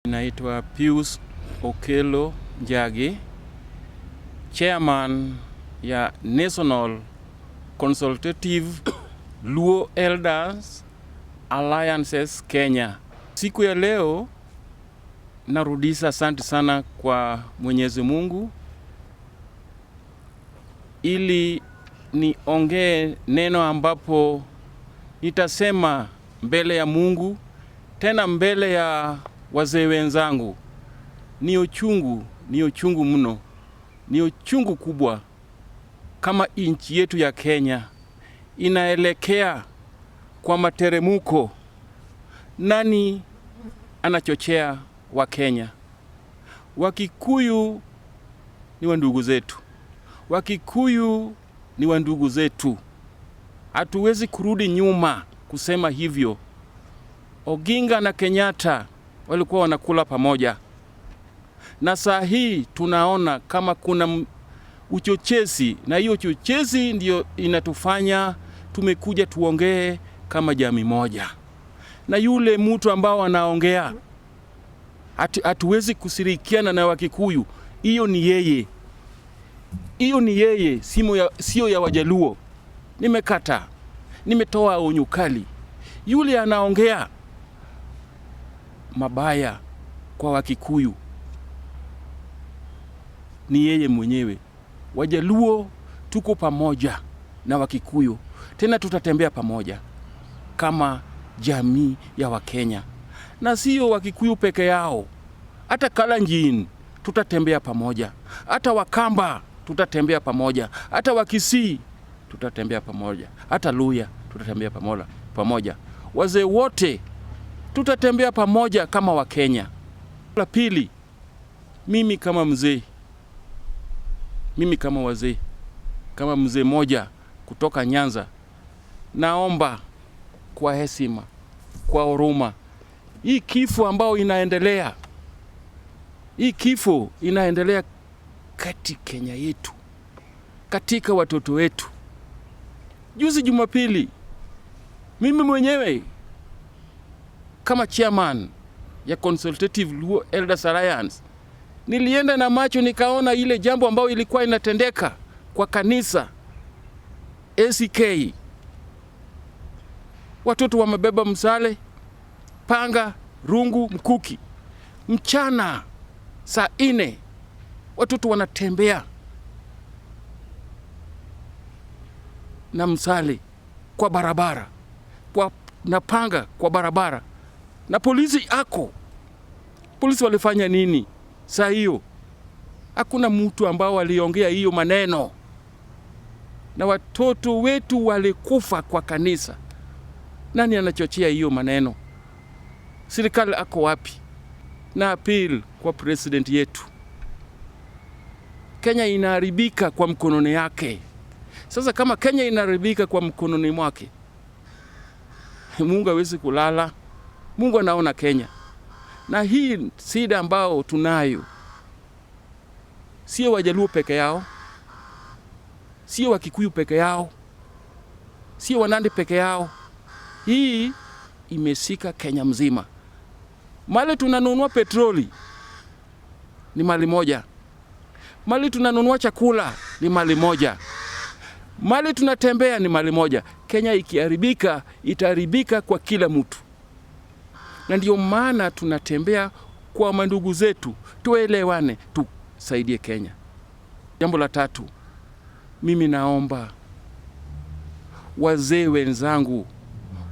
Naitwa Pius Okelo Njagi, Chairman ya National Consultative Luo Elders Alliances Kenya. Siku ya leo narudisha asante sana kwa Mwenyezi Mungu ili niongee neno ambapo nitasema mbele ya Mungu, tena mbele ya wazee wenzangu. Ni uchungu mno, ni uchungu kubwa kama nchi yetu ya Kenya inaelekea kwa materemuko. Nani anachochea wa Kenya? Wakikuyu ni wandugu zetu. Wakikuyu ni wandugu zetu. Hatuwezi kurudi nyuma kusema hivyo. Oginga na Kenyatta walikuwa wanakula pamoja. Na saa hii tunaona kama kuna uchochezi, na hiyo uchochezi ndio inatufanya tumekuja tuongee kama jamii moja. Na yule mtu ambao anaongea hatuwezi kusirikiana na Wakikuyu. Hiyo ni yeye. Hiyo ni yeye, sio ya Wajaluo. Nimekata. Nimetoa onyo kali. Yule anaongea mabaya kwa Wakikuyu ni yeye mwenyewe. Wajaluo tuko pamoja na Wakikuyu, tena tutatembea pamoja kama jamii ya Wakenya. Na sio Wakikuyu peke yao, hata Kalenjin tutatembea pamoja, hata Wakamba tutatembea pamoja, hata Wakisii tutatembea pamoja, hata Luya tutatembea pamoja. Wazee wote tutatembea pamoja kama Wakenya. La pili, mimi kama mzee, kama mzee moja kutoka Nyanza, naomba kwa heshima, kwa huruma, hii kifo ambao inaendelea, kati Kenya yetu, katika watoto wetu. Juzi Jumapili, mimi mwenyewe kama chairman ya Consultative Luo Elders Alliance nilienda na macho nikaona ile jambo ambao ilikuwa inatendeka kwa kanisa ACK. Watoto wamebeba msale, panga, rungu, mkuki. Mchana saa 4 watoto wanatembea na msale kwa barabara, na panga kwa barabara. Na polisi walifanya nini saa hiyo? Hakuna mtu ambao waliongea hiyo maneno. Na watoto wetu walikufa kwa kanisa. Nani anachochea hiyo maneno? Serikali ako wapi? Na appeal kwa president yetu. Kenya inaharibika kwa mkononi yake. Sasa kama Kenya inaharibika kwa mkononi mwake, Mungu hawezi kulala. Mungu anaona Kenya. Na hii shida ambao tunayo, sio Wajaluo peke yao, sio Wakikuyu peke yao, sio Wanandi peke yao. Hii imesika Kenya mzima. Mali tunanunua petroli ni mali moja. Mali tunanunua chakula ni mali moja. Mali tunatembea ni mali moja. Kenya ikiharibika, itaharibika kwa kila mtu. Na ndio maana tunatembea kwa mandugu zetu, tuelewane, tusaidie Kenya. Jambo la tatu, mimi naomba wazee wenzangu,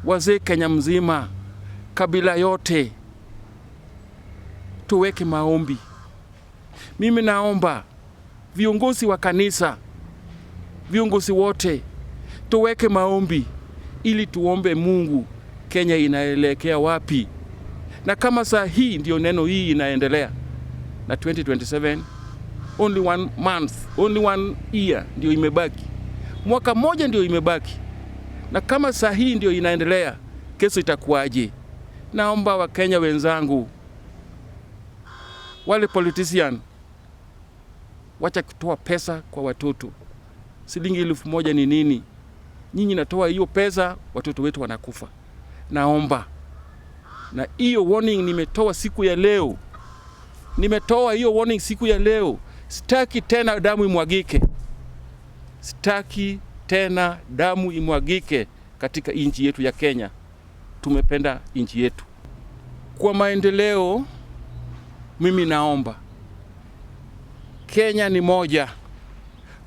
wazee Kenya mzima, kabila yote, tuweke maombi. Mimi naomba viongozi wa kanisa, viongozi wote, tuweke maombi ili tuombe Mungu Kenya inaelekea wapi. Na kama saa hii ndio neno hii inaendelea, na 2027 only 1 month, only 1 year ndio imebaki. Mwaka mmoja ndio imebaki. Na kama saa hii ndio inaendelea, kesho itakuwaje? Naomba Wakenya wenzangu, wale politician, wacha kutoa pesa kwa watoto. Shilingi 1,000 ni nini? Nyinyi natoa hiyo pesa, watoto wetu wanakufa. Naomba. Na hiyo warning nimetoa siku ya leo. nimetoa hiyo warning siku ya leo. Sitaki tena damu imwagike. Sitaki tena damu imwagike katika nchi yetu ya Kenya. Tumependa nchi yetu. Kwa maendeleo, mimi naomba Kenya ni moja.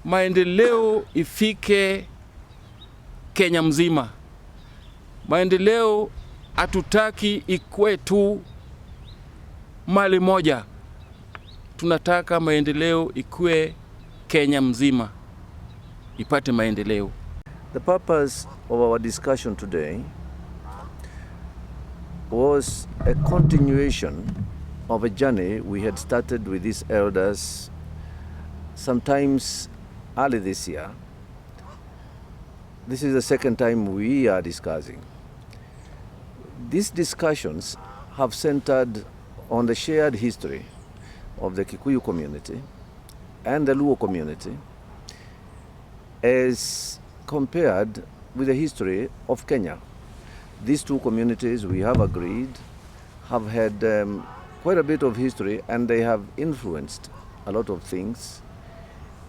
Maendeleo ifike Kenya mzima. Maendeleo hatutaki ikue tu mali moja. Tunataka maendeleo ikue Kenya mzima, ipate maendeleo. The purpose of our discussion today was a continuation of a journey we had started with these elders sometimes early this year. This is the second time we are discussing. These discussions have centered on the shared history of the Kikuyu community and the Luo community as compared with the history of Kenya. These two communities, we have agreed, have had quite a bit of history, and they have influenced a lot of things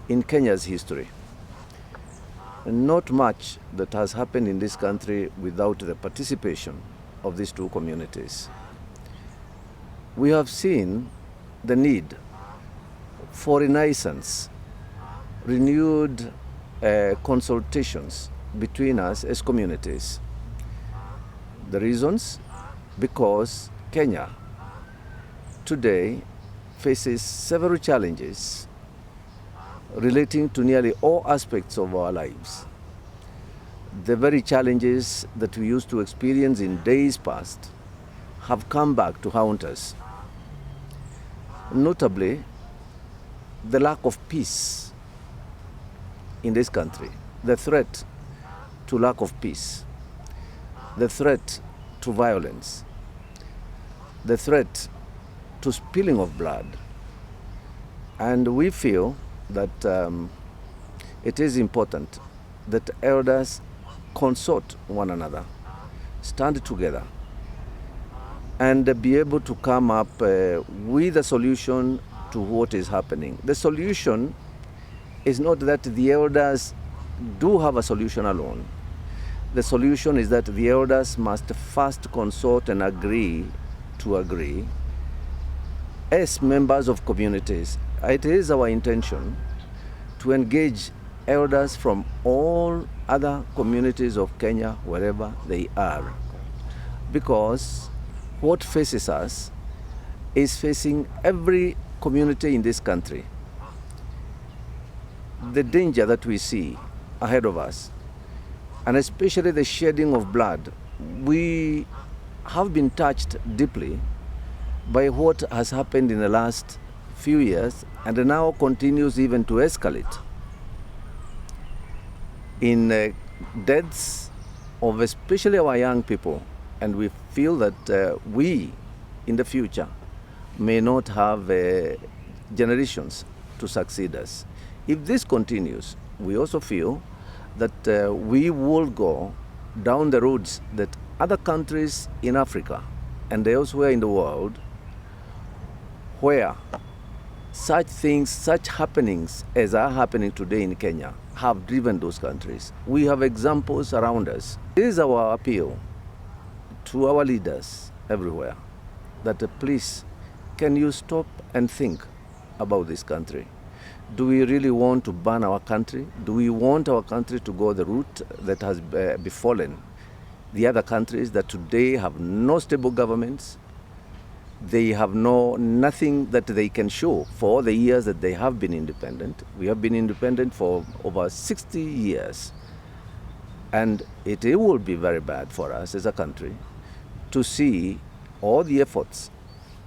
in Kenya's history. Not much that has happened in this country without the participation of these two communities. We have seen the need for renaissance, renewed consultations between us as communities. The reasons? Because Kenya today faces several challenges relating to nearly all aspects of our lives. The very challenges that we used to experience in days past have come back to haunt us. Notably, the lack of peace in this country, the threat to lack of peace, the threat to violence, the threat to spilling of blood. And we feel that it is important that elders consult one another, stand together, and be able to come up with a solution to what is happening. The solution is not that the elders do have a solution alone. The solution is that the elders must first consult and agree to agree as members of communities. It is our intention to engage elders from all other communities of Kenya, wherever they are, because what faces us is facing every community in this country. The danger that we see ahead of us, and especially the shedding of blood, we have been touched deeply by what has happened in the last few years and now continues even to escalate in deaths of especially our young people. And we feel that we in the future may not have generations to succeed us. If this continues, we also feel that we will go down the roads that other countries in Africa and elsewhere in the world where such things, such happenings as are happening today in Kenya have driven those countries. We have examples around us. This is our appeal to our leaders everywhere that please, can you stop and think about this country? Do we really want to ban our country? Do we want our country to go the route that has befallen the other countries that today have no stable governments? They have nothing that they can show for the years that they have been independent. We have been independent for over 60 years. And it will be very bad for us as a country to see all the efforts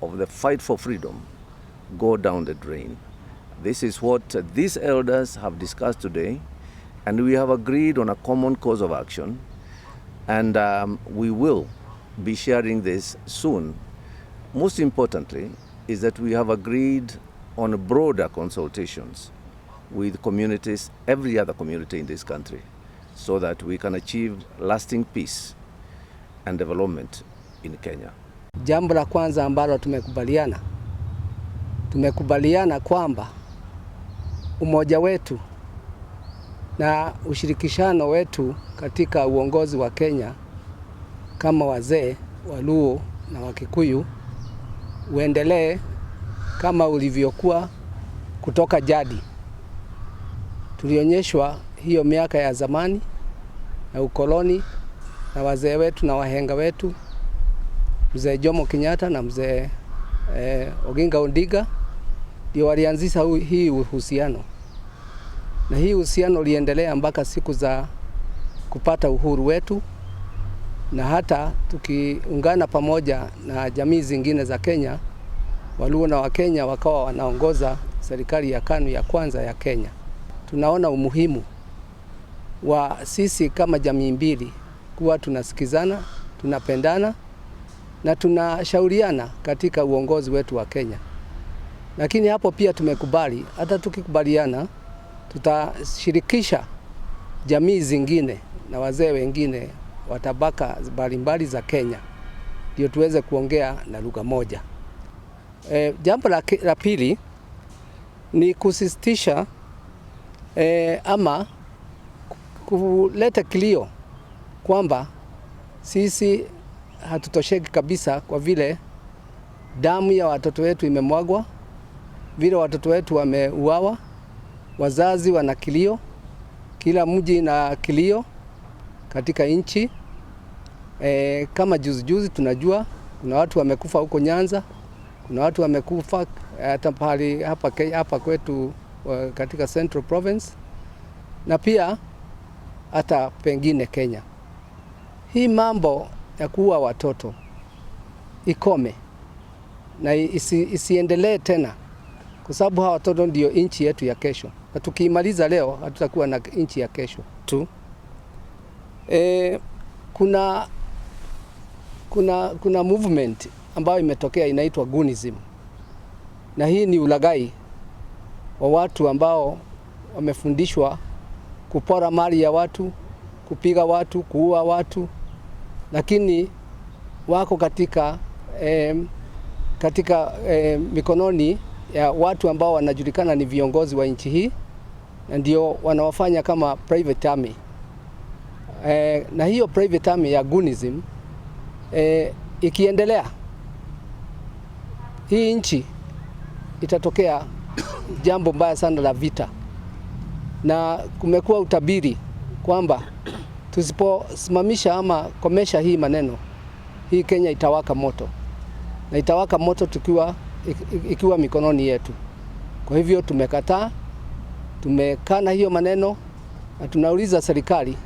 of the fight for freedom go down the drain. This is what these elders have discussed today, and we have agreed on a common course of action, and we will be sharing this soon. Most importantly is that we have agreed on broader consultations with communities, every other community in this country, so that we can achieve lasting peace and development in Kenya. Jambo la kwanza ambalo tumekubaliana tumekubaliana kwamba umoja wetu na ushirikishano wetu katika uongozi wa Kenya kama wazee wa Luo na wa Kikuyu uendelee kama ulivyokuwa kutoka jadi. Tulionyeshwa hiyo miaka ya zamani na ukoloni na wazee wetu na wahenga wetu, mzee Jomo Kenyatta na mzee Oginga Odinga ndio walianzisha hii uhusiano. Na hii uhusiano uliendelea mpaka siku za kupata uhuru wetu, na hata tukiungana pamoja na jamii zingine za Kenya, Waluo na Wakenya wakawa wanaongoza serikali ya KANU ya kwanza ya Kenya. Tunaona umuhimu wa sisi kama jamii mbili kuwa tunasikizana, tunapendana na tunashauriana katika uongozi wetu wa Kenya. Lakini hapo pia tumekubali, hata tukikubaliana tutashirikisha jamii zingine na wazee wengine wa tabaka mbalimbali za Kenya ndio tuweze kuongea na lugha moja. Jambo la pili ni kusisitiza ama kuleta kilio kwamba sisi hatutosheki kabisa kwa vile damu ya watoto wetu imemwagwa, vile watoto wetu wameuawa, wazazi wana kilio, kila mji na kilio katika nchi. Kama juzi tunajua kuna watu wamekufa huko Nyanza, kuna watu wamekufa hata pale hapa kwetu katika Central Province na pia hata pengine Kenya. Hii mambo ya kuua watoto ikome na isiendelee tena, kwa sababu hawa watoto ndio nchi yetu ya kesho, na tukiimaliza leo hatutakuwa na nchi ya kesho tu. Kuna movement ambayo imetokea inaitwa Gunism, na hii ni ulaghai wa watu ambao wamefundishwa kupora mali ya watu, kupiga watu, kuua watu, lakini wako katika mikononi ya watu ambao wanajulikana ni viongozi wa nchi hii, na ndio wanawafanya kama private army. Na hiyo private army ya Gunism ikiendelea, hii nchi itatokea jambo mbaya sana la vita, na kumekuwa utabiri kwamba tusiposimamisha ama komesha hii maneno, hii Kenya itawaka moto, na itawaka moto ikiwa mikononi yetu. Kwa hivyo tumekana hiyo maneno, na tunauliza serikali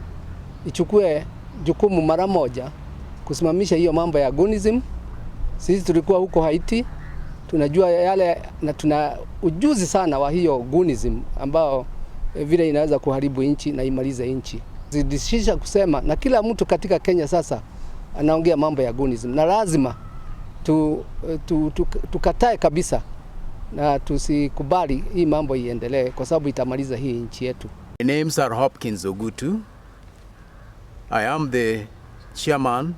ichukue jukumu mara moja kusimamisha hiyo mambo ya Gunism. Sisi tulikuwa huko Haiti, tunajua yale na tuna ujuzi sana wa hiyo Gunism ambao vile inaweza kuharibu nchi na imalize nchi. Zidishisha kusema, na kila mtu katika Kenya sasa anaongea mambo ya Gunism, na lazima tukatae kabisa na tusikubali hii mambo iendelee, kwa sababu itamaliza hii nchi yetu. My names are Hopkins Ogutu. I am the chairman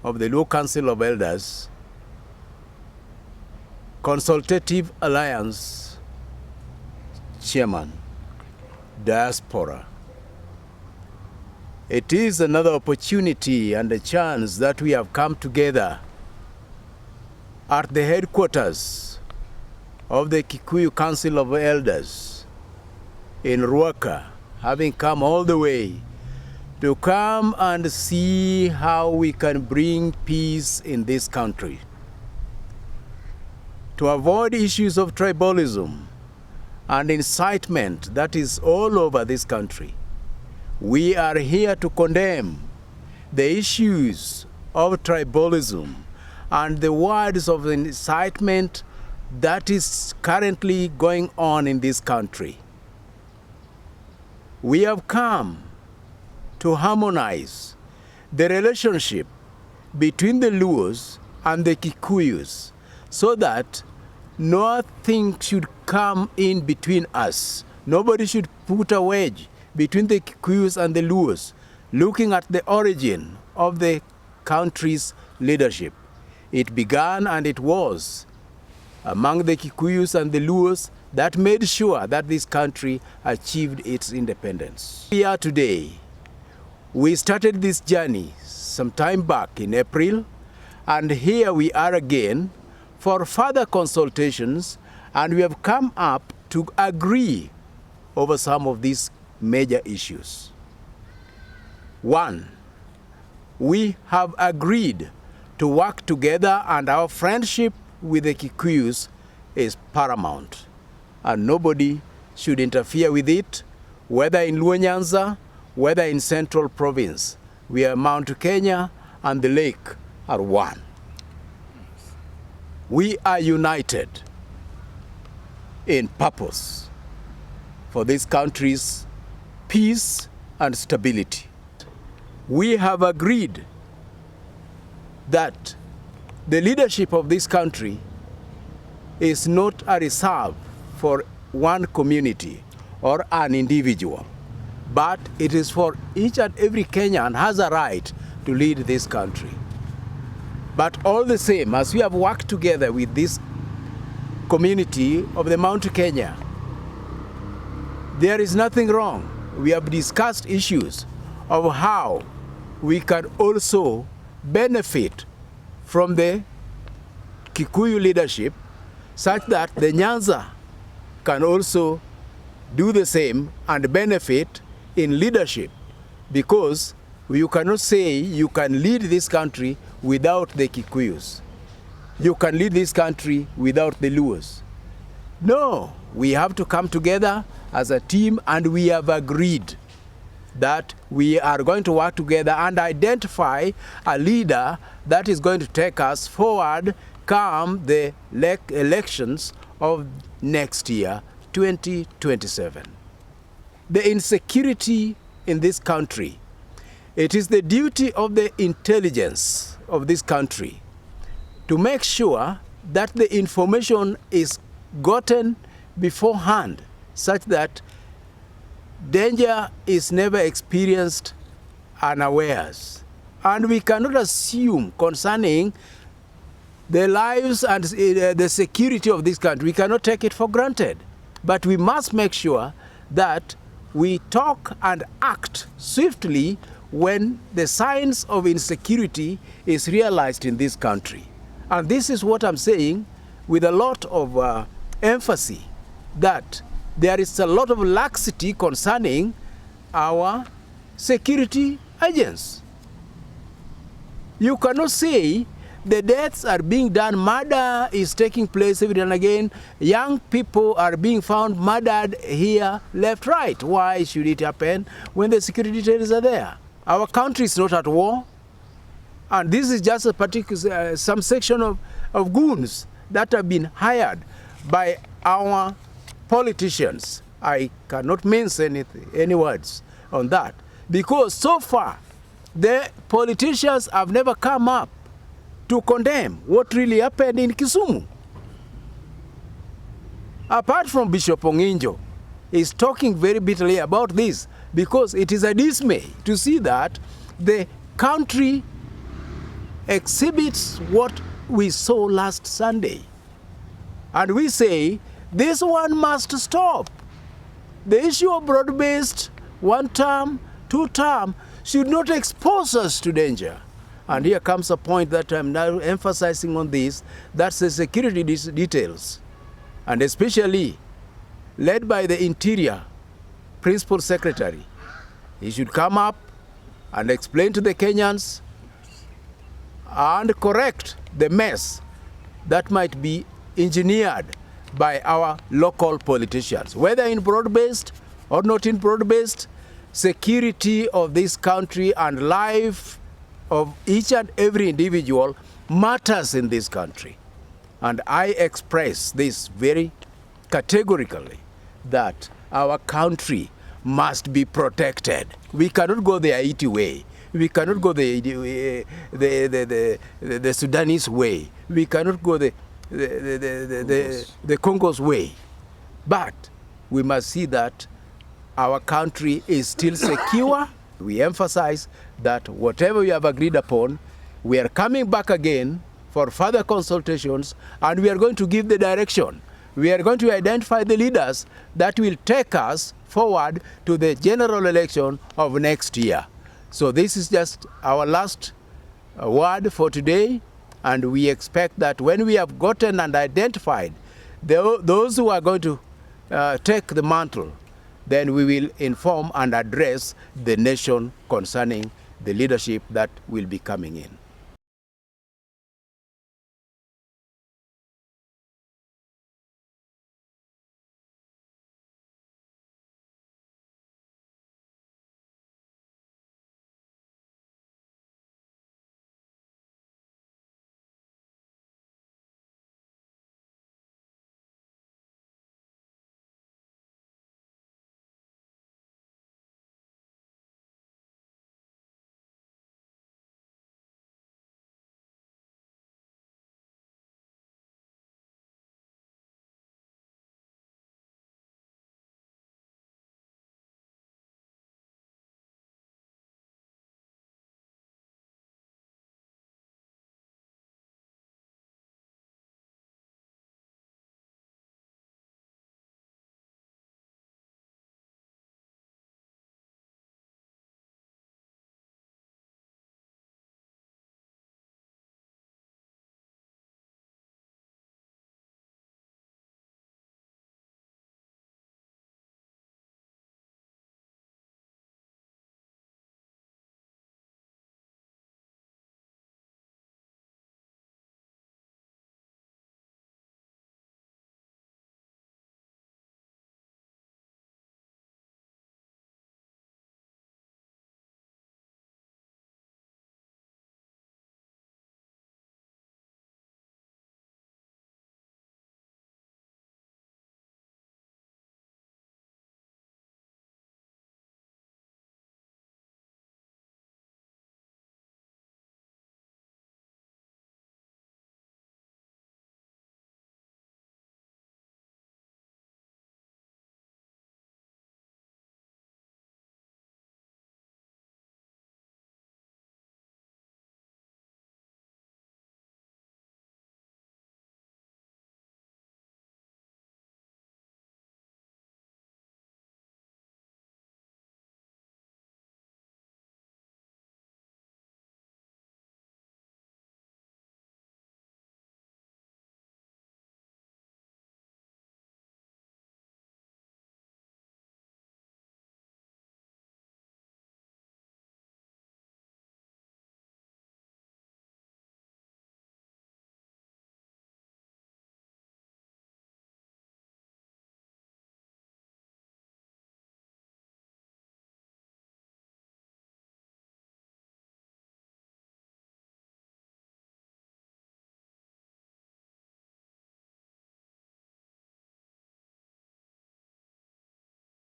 of the Luo Council of Elders, Consultative Alliance chairman, Diaspora. It is another opportunity and a chance that we have come together at the headquarters of the Kikuyu Council of Elders in Ruaka, having come all the way to come and see how we can bring peace in this country, to avoid issues of tribalism and incitement that is all over this country. We are here to condemn the issues of tribalism and the words of incitement that is currently going on in this country. We have come to harmonize the relationship between the Luos and the Kikuyus, so that nothing should come in between us. Nobody should put a wedge between the Kikuyus and the Luos, looking at the origin of the country's leadership. It began and it was among the Kikuyus and the Luos that made sure that this country achieved its independence. We are today. We started this journey some time back in April, and here we are again for further consultations, and we have come up to agree over some of these major issues. One, we have agreed to work together, and our friendship with the Kikuyus is paramount, and nobody should interfere with it, whether in Luo Nyanza, whether in Central Province. We are Mount Kenya and the lake are one. We are united in purpose for this country's peace and stability. We have agreed that the leadership of this country is not a reserve for one community or an individual, but it is for each and every Kenyan has a right to lead this country. But all the same, as we have worked together with this community of the Mount Kenya, there is nothing wrong. We have discussed issues of how we can also benefit from the Kikuyu leadership such that the Nyanza can also do the same and benefit in leadership, because you cannot say you can lead this country without the Kikuyus. You can lead this country without the Luos. No, we have to come together as a team, and we have agreed that we are going to work together and identify a leader that is going to take us forward come the elections of next year, 2027. The insecurity in this country, it is the duty of the intelligence of this country to make sure that the information is gotten beforehand such that danger is never experienced unawares. And we cannot assume concerning the lives and the security of this country. We cannot take it for granted. But we must make sure that we talk and act swiftly when the signs of insecurity is realized in this country. And this is what I'm saying with a lot of emphasis, that there is a lot of laxity concerning our security agents. You cannot say the deaths are being done, murder is taking place every and again, young people are being found murdered here, left, right. Why should it happen when the security details are there? Our country is not at war, and this is just a particular, some section of goons that have been hired by our politicians. I cannot mention any words on that, because so far the politicians have never come up to condemn what really happened in Kisumu. Apart from Bishop Onginjo is talking very bitterly about this, because it is a dismay to see that the country exhibits what we saw last Sunday. And we say, this one must stop. The issue of broad-based, one term, two term, should not expose us to danger. And here comes a point that I'm now emphasizing on this, that's the security details. And especially led by the Interior Principal Secretary. He should come up and explain to the Kenyans and correct the mess that might be engineered by our local politicians. Whether in broad-based or not in broad-based, security of this country and life of each and every individual matters in this country. And I express this very categorically, that our country must be protected. We cannot go the Haiti way. We cannot go the Sudanese way. We cannot go the Congo's way. But we must see that our country is still secure. We emphasize that whatever we have agreed upon, we are coming back again for further consultations, and we are going to give the direction. We are going to identify the leaders that will take us forward to the general election of next year. So this is just our last word for today, and we expect that when we have gotten and identified those who are going to take the mantle, then we will inform and address the nation concerning the leadership that will be coming in.